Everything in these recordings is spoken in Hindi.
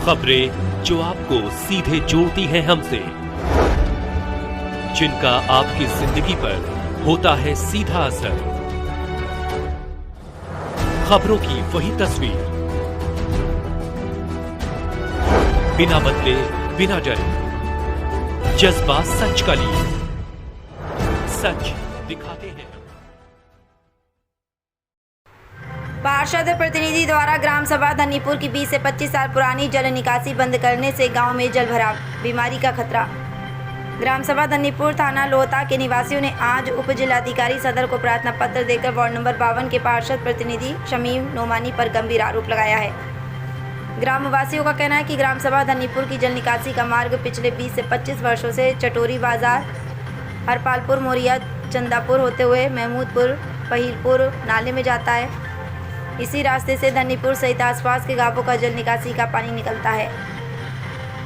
खबरें जो आपको सीधे जोड़ती हैं हमसे, जिनका आपकी जिंदगी पर होता है सीधा असर। खबरों की वही तस्वीर, बिना बदले बिना डरे, जज्बा सच का लिए, सच दिखाते हैं। पार्षद प्रतिनिधि द्वारा ग्राम सभा धन्नीपुर की 20 से 25 साल पुरानी जल निकासी बंद करने से गांव में जल भराव, बीमारी का खतरा। ग्राम सभा धन्नीपुर थाना लोहता के निवासियों ने आज उप जिलाधिकारी सदर को प्रार्थना पत्र देकर वार्ड नंबर 52 के पार्षद प्रतिनिधि शमीम नोमानी पर गंभीर आरोप लगाया है। ग्रामवासियों का कहना है कि ग्राम सभा धन्नीपुर की जल निकासी का मार्ग पिछले 20 से 25 वर्षों से चटोरी बाजार, हरपालपुर, मोरिया, चंदापुर होते हुए महमूदपुर, पहिलपुर नाले में जाता है। इसी रास्ते से धन्नीपुर सहित आसपास के गांवों का जल निकासी का पानी निकलता है।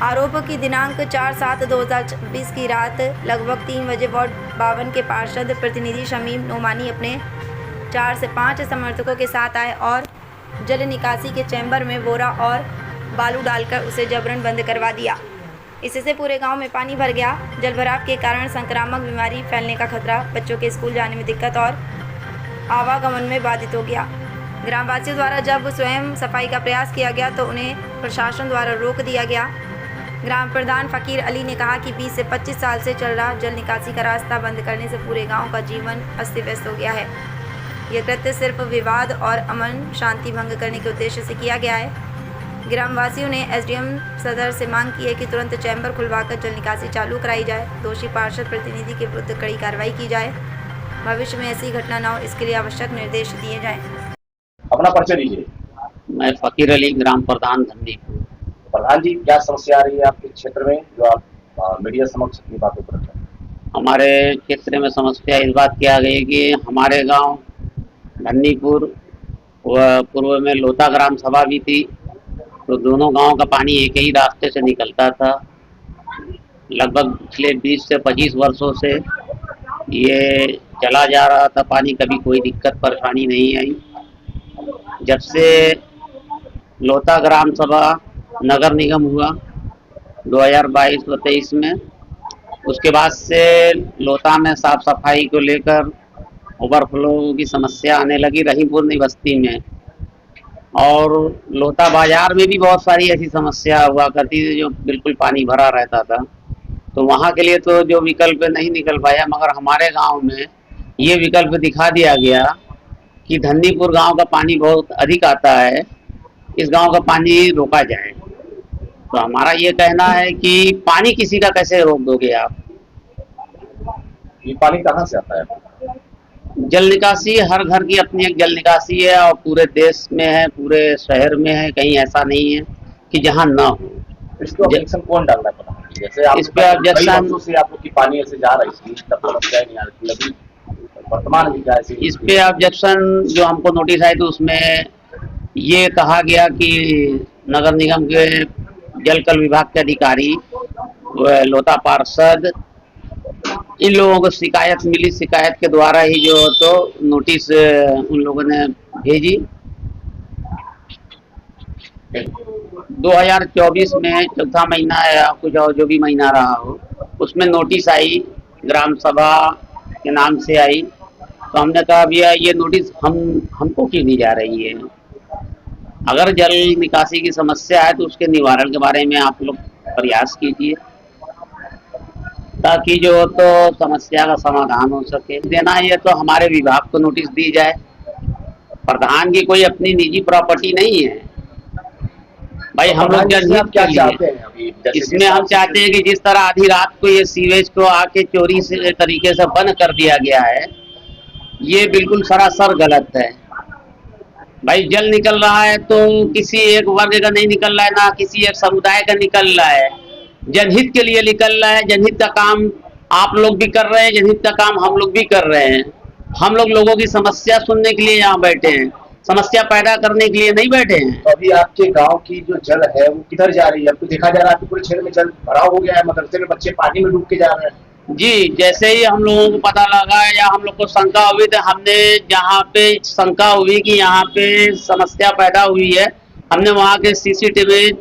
आरोप की दिनांक 4/7/2020 की रात लगभग 3 बजे वार्ड 52 के पार्षद प्रतिनिधि शमीम नोमानी अपने 4 से 5 समर्थकों के साथ आए और जल निकासी के चैम्बर में बोरा और बालू डालकर उसे जबरन बंद करवा दिया। इससे पूरे गांव में पानी भर गया। जल भराव के कारण संक्रामक बीमारी फैलने का खतरा, बच्चों के स्कूल जाने में दिक्कत और आवागमन में बाधित हो गया। ग्रामवासियों द्वारा जब स्वयं सफाई का प्रयास किया गया तो उन्हें प्रशासन द्वारा रोक दिया गया। ग्राम प्रधान फकीर अली ने कहा कि 20 से 25 साल से चल रहा जल निकासी का रास्ता बंद करने से पूरे गांव का जीवन अस्त व्यस्त हो गया है। यह कृत्य सिर्फ विवाद और अमन शांति भंग करने के उद्देश्य से किया गया है। ग्रामवासियों ने एसडीएम सदर से मांग की है कि तुरंत चैम्बर खुलवाकर जल निकासी चालू कराई जाए। दोषी पार्षद प्रतिनिधि के विरुद्ध कड़ी कार्रवाई की जाए। भविष्य में ऐसी घटना न हो, इसके लिए आवश्यक निर्देश दिए जाएं। अपना परिचय दीजिए। मैं फकीर अली, ग्राम प्रधान धन्नीपुर। प्रधान जी, क्या समस्या आ रही है आपके क्षेत्र में जो आप मीडिया समक्ष अपनी बातों पर रखें? हमारे क्षेत्र में समस्या इस बात की आ गई कि हमारे गांव धन्नीपुर व पूर्व में लोहता ग्राम सभा भी थी, तो दोनों गांवों का पानी एक ही रास्ते से निकलता था। लगभग पिछले 20 से 25 वर्षों से ये चला जा रहा था पानी, कभी कोई दिक्कत परेशानी नहीं आई। जब से लोहता ग्राम सभा नगर निगम हुआ 2022 व 23 में, उसके बाद से लोहता में साफ सफाई को लेकर ओवरफ्लो की समस्या आने लगी रहीमपुर बस्ती में, और लोहता बाजार में भी बहुत सारी ऐसी समस्या हुआ करती थी जो बिल्कुल पानी भरा रहता था। तो वहाँ के लिए तो जो विकल्प नहीं निकल पाया, मगर हमारे गांव में ये विकल्प दिखा दिया गया कि धन्नीपुर गांव का पानी बहुत अधिक आता है, इस गांव का पानी रोका जाए। तो हमारा ये कहना है कि पानी किसी का कैसे रोक दोगे आप? ये पानी कहाँ से आता है? जल निकासी हर घर की अपनी एक जल निकासी है और पूरे देश में है, पूरे शहर में है, कहीं ऐसा नहीं है कि जहाँ ना हो। इसको ऑब्जेक्शन कौन डाल रहा है? जैसे आप इस पे ऑब्जेक्शन से आप लोग की पानी ऐसे जा रही थी, तब समस्या नहीं आ रही थी, वर्तमान में क्या ऐसी? इस पे ऑब्जेक्शन जो हमको नोटिस आई तो उसमें ये कहा गया कि नगर निगम के जल कल विभाग के अधिकारी व लोहता पार्षद, इन लोगों को शिकायत मिली, शिकायत के द्वारा ही जो तो नोटिस उन लोगों ने भेजी। 2024 में चौथा महीना या कुछ और जो भी महीना रहा हो, उसमें नोटिस आई, ग्राम सभा के नाम से आई। तो हमने कहा भैया ये नोटिस हमको क्यों दी जा रही है? अगर जल निकासी की समस्या है तो उसके निवारण के बारे में आप लोग प्रयास कीजिए, ताकि जो तो समस्या का समाधान हो सके। देना ये तो हमारे विभाग को नोटिस दी जाए। प्रधान की कोई अपनी निजी प्रॉपर्टी नहीं है भाई। हम लोग क्या चाहते हैं अभी? इसमें हम चाहते हैं कि जिस तरह आधी रात को ये सीवेज को आके चोरी से तरीके से बंद कर दिया गया है, ये बिल्कुल सरासर गलत है भाई। जल निकल रहा है तो किसी एक वर्ग का नहीं निकल रहा है, ना किसी एक समुदाय का निकल रहा है, जनहित के लिए निकल रहा है। जनहित का काम आप लोग भी कर रहे हैं, जनहित का काम हम लोग भी कर रहे हैं। हम लोग लोगों की समस्या सुनने के लिए यहाँ बैठे हैं, समस्या पैदा करने के लिए नहीं बैठे हैं। तो अभी आपके गांव की जो जल है वो किधर जा रही है? आपको देखा जा रहा है कि पूरे क्षेत्र में जल भराव हो गया है, मदरसे में बच्चे पानी में डूब के जा रहे हैं। जी, जैसे ही हम लोगों को पता लगा या हम लोग को शंका हुई, तो हमने जहाँ पे शंका हुई कि यहाँ पे समस्या पैदा हुई है, हमने वहाँ के सीसीटीवी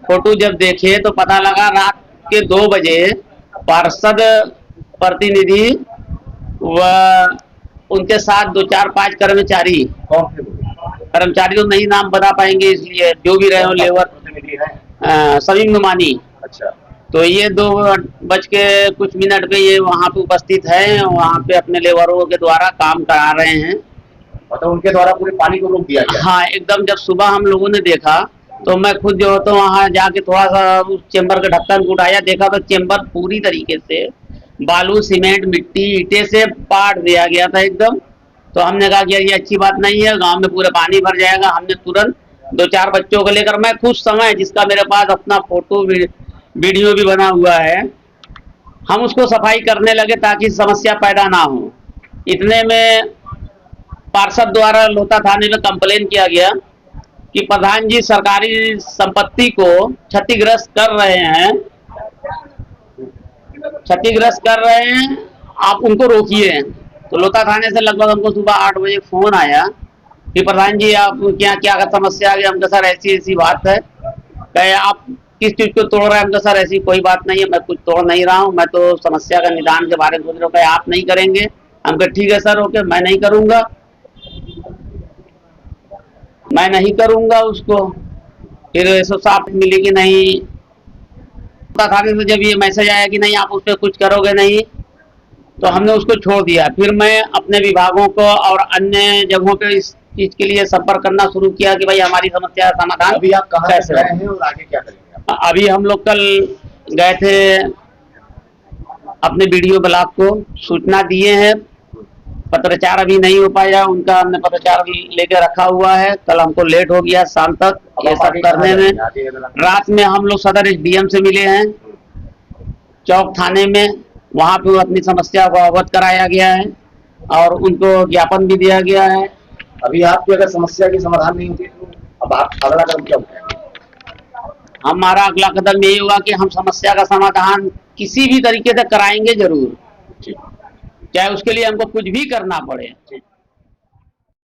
फोटो जब देखे तो पता लगा रात के 2 बजे पार्षद प्रतिनिधि व उनके साथ 2, 4, 5 कर्मचारी, कौन थे वो? कर्मचारी तो नहीं नाम बता पाएंगे, इसलिए जो भी रहे हो लेबर प्रतिनिधि है। सभी नुमानी। अच्छा, तो ये 2:00 पे ये वहाँ पे उपस्थित है, वहाँ पे अपने लेबरों के द्वारा काम करा रहे हैं। मतलब उनके द्वारा पूरे पानी को रोक दिया गया। हाँ, एकदम जब सुबह हम लोगों ने देखा तो मैं खुद जो तो वहाँ जाके थोड़ा सा उस चेम्बर का ढक्कन को उठाया, देखा तो चेम्बर पूरी तरीके से बालू, सीमेंट, मिट्टी, ईंटे से पाट दिया गया था एकदम। तो हमने कहा कि यार ये अच्छी बात नहीं है, गांव में पूरा पानी भर जाएगा। हमने तुरंत 2-4 बच्चों को लेकर, मैं कुछ समय जिसका मेरे पास अपना फोटो वीडियो भी बना हुआ है, हम उसको सफाई करने लगे ताकि समस्या पैदा ना हो। इतने में पार्षद द्वारा लोता थाने में कंप्लेन किया गया कि प्रधान जी सरकारी संपत्ति को क्षतिग्रस्त कर रहे हैं, आप उनको रोकिए। तो लोता थाने से लगभग हमको सुबह 8 बजे फोन आया कि प्रधान जी आप क्या क्या समस्या आ गई। हमको सर ऐसी ऐसी बात है। कहे आप किस चीज को तोड़ रहे हैं? हमको सर ऐसी कोई बात नहीं है, मैं कुछ तोड़ नहीं रहा हूँ, मैं तो समस्या का निदान के बारे में सोच रहा हूँ। कहे आप नहीं करेंगे? हमको ठीक है सर, ओके, मैं नहीं करूंगा उसको। फिर ऐसा साफ मिली कि नहीं, लोता थाने से जब ये मैसेज आया कि नहीं आप उस पर कुछ करोगे नहीं, तो हमने उसको छोड़ दिया। फिर मैं अपने विभागों को और अन्य जगहों पे इस चीज के लिए संपर्क करना शुरू किया कि भाई हमारी समस्या का समाधान। अभी आप कहाँ से गए हैं और आगे क्या करेंगे? अभी हम लोग कल गए थे, अपने वीडियो ब्लॉक को सूचना दिए हैं। पत्राचार अभी नहीं हो पाया उनका, हमने पत्राचार लेके रखा हुआ है। कल हमको लेट हो गया शाम तक ये सब करने में। रात में हम लोग सदर SDM से मिले हैं, चौक थाने में, वहाँ पे अपनी समस्या को अवगत कराया गया है और उनको ज्ञापन भी दिया गया है। अभी आपकी अगर समस्या की समाधान नहीं होती तो अब आप अगला कदम क्या उठाएंगे? हमारा अगला कदम यही होगा कि हम समस्या का समाधान किसी भी तरीके से कराएंगे जरूर, चाहे उसके लिए हमको कुछ भी करना पड़े।